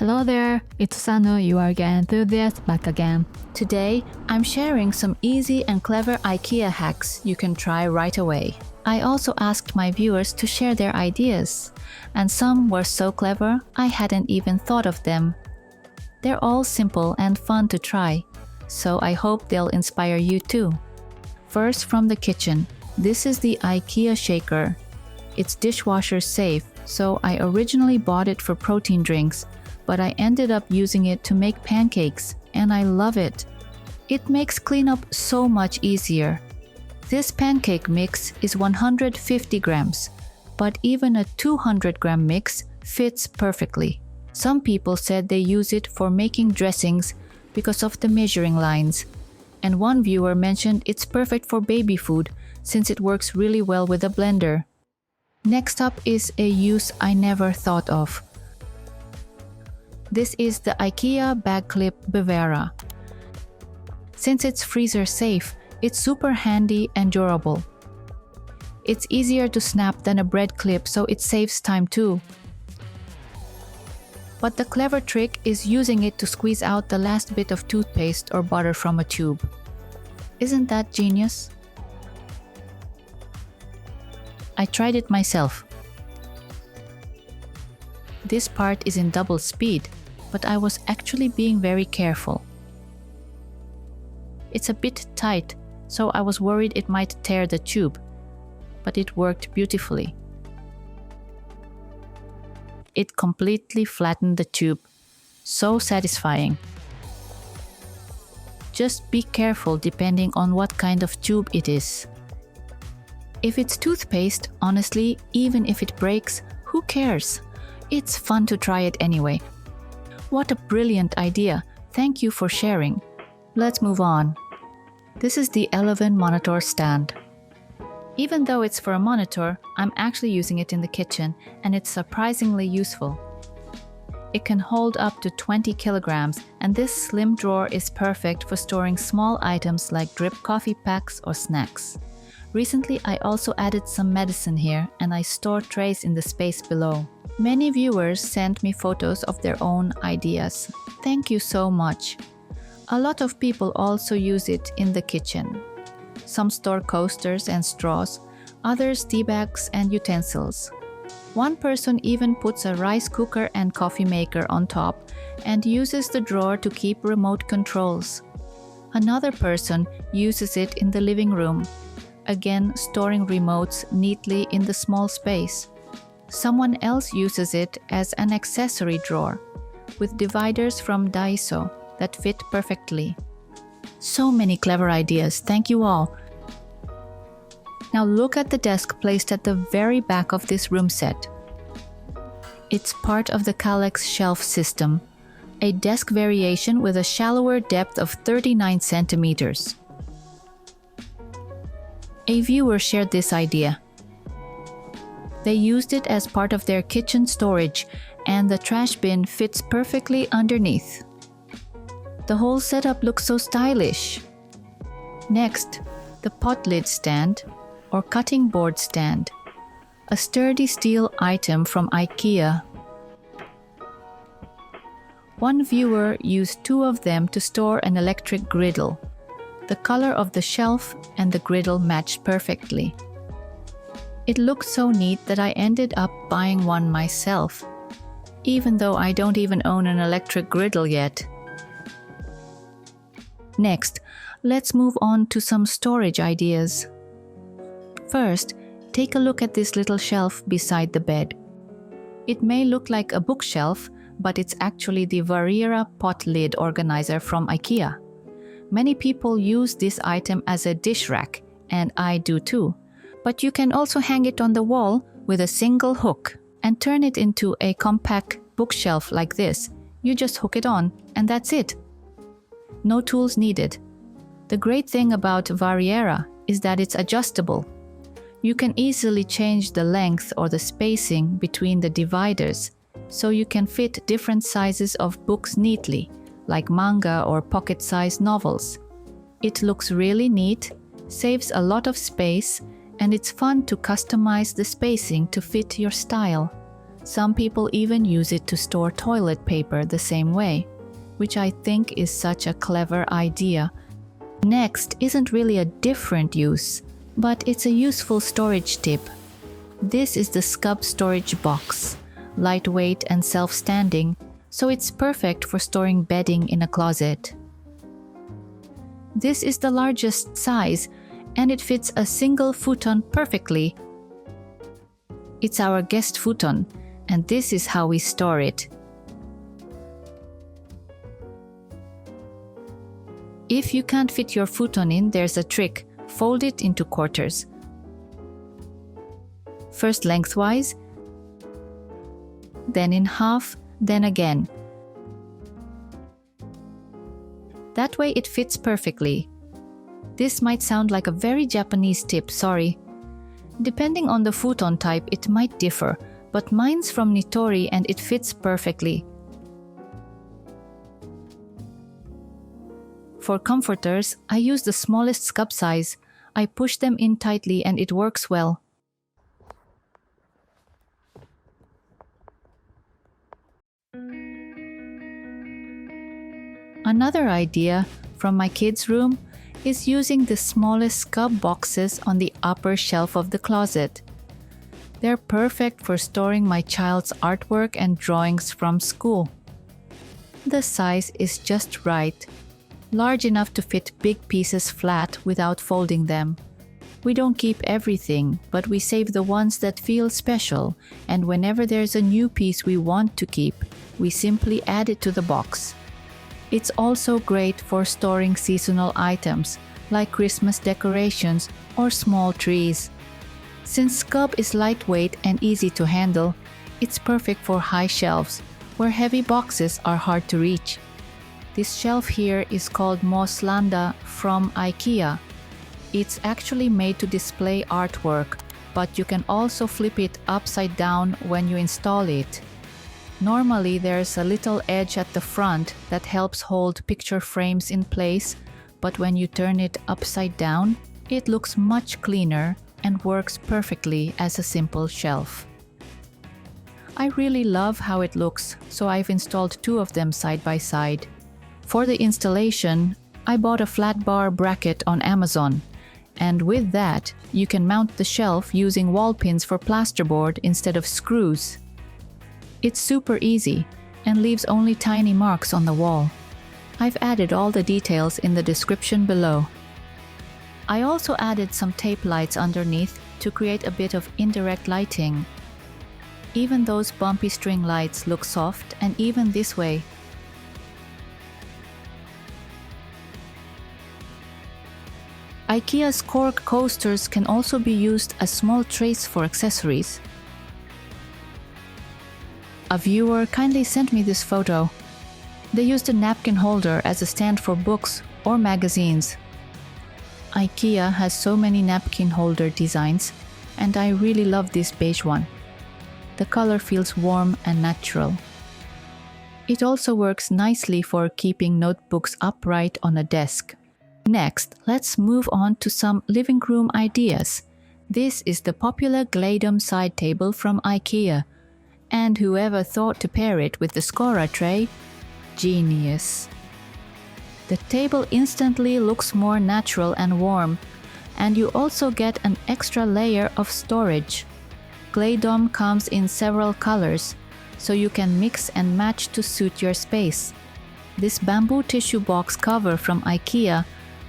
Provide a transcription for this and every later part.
Hello there, it's Sanu, URG enthusiast back again. Today, I'm sharing some easy and clever IKEA hacks you can try right away. I also asked my viewers to share their ideas, and some were so clever I hadn't even thought of them. They're all simple and fun to try, so I hope they'll inspire you too. First, from the kitchen, this is the IKEA shaker. It's dishwasher safe, so I originally bought it for protein drinks, but I ended up using it to make pancakes, and I love it. It makes cleanup so much easier. This pancake mix is 150 grams, but even a 200-gram mix fits perfectly. Some people said they use it for making dressings because of the measuring lines, and one viewer mentioned it's perfect for baby food since it works really well with a blender. Next up is a use I never thought of. This is the IKEA bag clip BEVARA. Since it's freezer safe, it's super handy and durable. It's easier to snap than a bread clip, so it saves time too. But the clever trick is using it to squeeze out the last bit of toothpaste or butter from a tube. Isn't that genius? I tried it myself. This part is in double speed, but I was actually being very careful. It's a bit tight, so I was worried it might tear the tube, but it worked beautifully. It completely flattened the tube. So satisfying. Just be careful depending on what kind of tube it is. If it's toothpaste, honestly, even if it breaks, who cares? It's fun to try it anyway. What a brilliant idea. Thank you for sharing. Let's move on. This is the ELLOVEN monitor stand. Even though it's for a monitor, I'm actually using it in the kitchen, and it's surprisingly useful. It can hold up to 20 kilograms, and this slim drawer is perfect for storing small items like drip coffee packs or snacks. Recently, I also added some medicine here, and I store trays in the space below. Many viewers sent me photos of their own ideas. Thank you so much. A lot of people also use it in the kitchen. Some store coasters and straws, others tea bags and utensils. One person even puts a rice cooker and coffee maker on top and uses the drawer to keep remote controls. Another person uses it in the living room, again storing remotes neatly in the small space. Someone else uses it as an accessory drawer, with dividers from Daiso that fit perfectly. So many clever ideas, thank you all. Now look at the desk placed at the very back of this room set. It's part of the KALLAX shelf system, a desk variation with a shallower depth of 39 centimeters. A viewer shared this idea. They used it as part of their kitchen storage, and the trash bin fits perfectly underneath. The whole setup looks so stylish. Next, the pot lid stand, or cutting board stand, a sturdy steel item from IKEA. One viewer used two of them to store an electric griddle. The color of the shelf and the griddle matched perfectly. It looked so neat that I ended up buying one myself, even though I don't even own an electric griddle yet. Next, let's move on to some storage ideas. First, take a look at this little shelf beside the bed. It may look like a bookshelf, but it's actually the Variera pot lid organizer from IKEA. Many people use this item as a dish rack, and I do too. But you can also hang it on the wall with a single hook and turn it into a compact bookshelf like this. You just hook it on, and that's it. No tools needed. The great thing about Variera is that it's adjustable. You can easily change the length or the spacing between the dividers, so you can fit different sizes of books neatly, like manga or pocket-sized novels. It looks really neat, saves a lot of space, and it's fun to customize the spacing to fit your style. Some people even use it to store toilet paper the same way, which I think is such a clever idea. Next isn't really a different use, but it's a useful storage tip. This is the SKUBB storage box, lightweight and self-standing, so it's perfect for storing bedding in a closet. This is the largest size, and it fits a single futon perfectly. It's our guest futon, and this is how we store it. If you can't fit your futon in, there's a trick. Fold it into quarters. First lengthwise, then in half, then again. That way it fits perfectly. This might sound like a very Japanese tip, sorry. Depending on the futon type, it might differ, but mine's from Nitori and it fits perfectly. For comforters, I use the smallest SKUBB size. I push them in tightly and it works well. Another idea from my kids' room is using the smallest SKUBB boxes on the upper shelf of the closet. They're perfect for storing my child's artwork and drawings from school. The size is just right, large enough to fit big pieces flat without folding them. We don't keep everything, but we save the ones that feel special, and whenever there's a new piece we want to keep, we simply add it to the box. It's also great for storing seasonal items, like Christmas decorations or small trees. Since SKUBB is lightweight and easy to handle, it's perfect for high shelves, where heavy boxes are hard to reach. This shelf here is called Mosslanda from IKEA. It's actually made to display artwork, but you can also flip it upside down when you install it. Normally there's a little edge at the front that helps hold picture frames in place, but when you turn it upside down, it looks much cleaner and works perfectly as a simple shelf. I really love how it looks, so I've installed 2 of them side by side. For the installation, I bought a flat bar bracket on Amazon, and with that, you can mount the shelf using wall pins for plasterboard instead of screws. It's super easy and leaves only tiny marks on the wall. I've added all the details in the description below. I also added some tape lights underneath to create a bit of indirect lighting. Even those bumpy string lights look soft and even this way. IKEA's cork coasters can also be used as small trays for accessories. A viewer kindly sent me this photo. They used a napkin holder as a stand for books or magazines. IKEA has so many napkin holder designs, and I really love this beige one. The color feels warm and natural. It also works nicely for keeping notebooks upright on a desk. Next, let's move on to some living room ideas. This is the popular Gladum side table from IKEA. And whoever thought to pair it with the Skora tray? Genius! The table instantly looks more natural and warm, and you also get an extra layer of storage. Gladum comes in several colors, so you can mix and match to suit your space. This bamboo tissue box cover from IKEA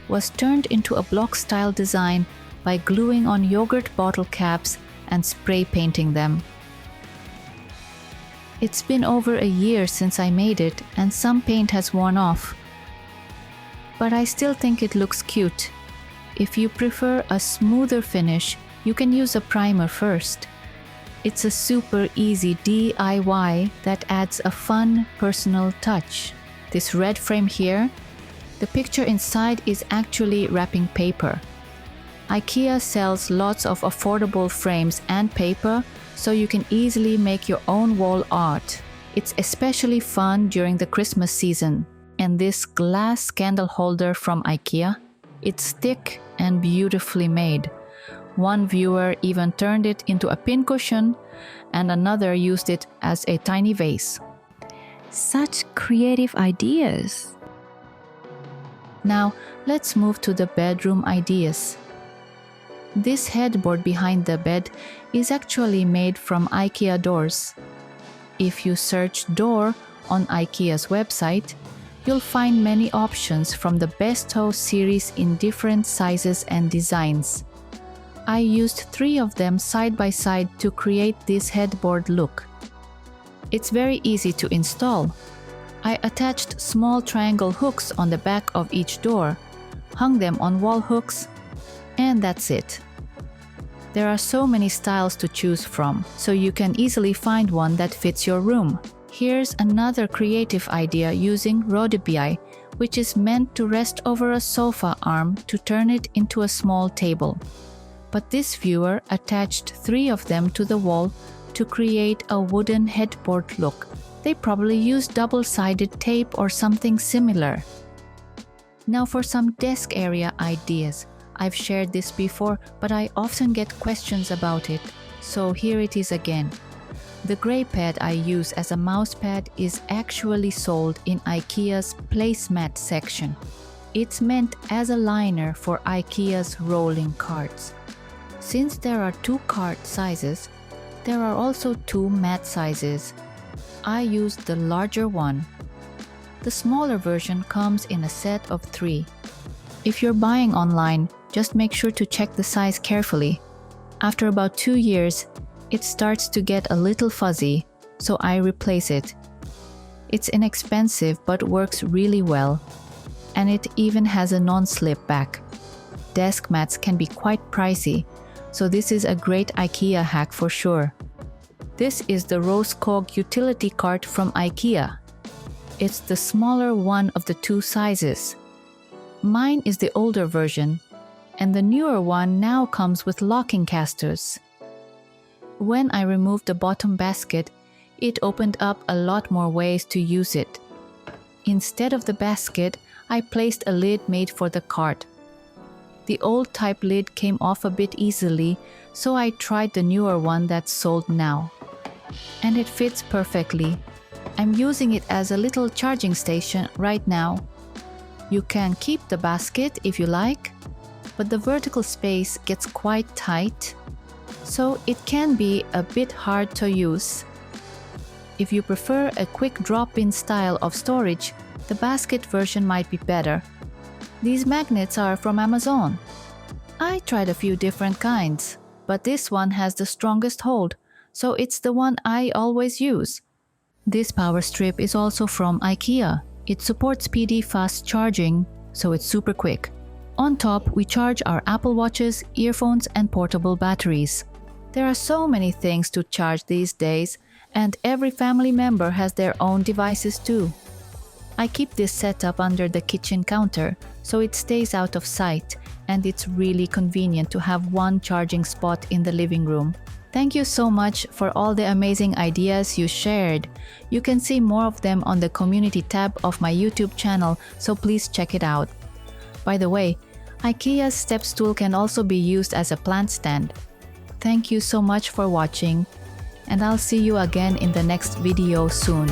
was turned into a block-style design by gluing on yogurt bottle caps and spray painting them. It's been over a year since I made it, and some paint has worn off. But I still think it looks cute. If you prefer a smoother finish, you can use a primer first. It's a super easy DIY that adds a fun, personal touch. This red frame here, the picture inside is actually wrapping paper. IKEA sells lots of affordable frames and paper, so you can easily make your own wall art. It's especially fun during the Christmas season. And this glass candle holder from IKEA, it's thick and beautifully made. One viewer even turned it into a pincushion, and another used it as a tiny vase. Such creative ideas. Now, let's move to the bedroom ideas. This headboard behind the bed is actually made from IKEA doors. If you search door on IKEA's website, you'll find many options from the Besto series in different sizes and designs. I used 3 of them side by side to create this headboard look. It's very easy to install. I attached small triangle hooks on the back of each door, hung them on wall hooks, and that's it. There are so many styles to choose from, so you can easily find one that fits your room. Here's another creative idea using rhodobii, which is meant to rest over a sofa arm to turn it into a small table. But this viewer attached 3 of them to the wall to create a wooden headboard look. They probably used double-sided tape or something similar. Now for some desk area ideas. I've shared this before, but I often get questions about it, so here it is again. The gray pad I use as a mouse pad is actually sold in IKEA's placemat section. It's meant as a liner for IKEA's rolling carts. Since there are 2 cart sizes, there are also 2 mat sizes. I used the larger one. The smaller version comes in a set of 3. If you're buying online, just make sure to check the size carefully. After about 2 years, it starts to get a little fuzzy, so I replace it. It's inexpensive but works really well, and it even has a non-slip back. Desk mats can be quite pricey, so this is a great IKEA hack for sure. This is the RÅSKOG utility cart from IKEA. It's the smaller one of the 2 sizes. Mine is the older version, and the newer one now comes with locking casters. When I removed the bottom basket, it opened up a lot more ways to use it. Instead of the basket, I placed a lid made for the cart. The old type lid came off a bit easily, so I tried the newer one that's sold now. And it fits perfectly. I'm using it as a little charging station right now. You can keep the basket if you like, but the vertical space gets quite tight, so it can be a bit hard to use. If you prefer a quick drop-in style of storage, the basket version might be better. These magnets are from Amazon. I tried a few different kinds, but this one has the strongest hold, so it's the one I always use. This power strip is also from IKEA. It supports PD fast charging, so it's super quick. On top, we charge our Apple Watches, earphones, and portable batteries. There are so many things to charge these days, and every family member has their own devices too. I keep this set up under the kitchen counter, so it stays out of sight, and it's really convenient to have one charging spot in the living room. Thank you so much for all the amazing ideas you shared. You can see more of them on the community tab of my YouTube channel, so please check it out. By the way, IKEA's step stool can also be used as a plant stand. Thank you so much for watching, and I'll see you again in the next video soon.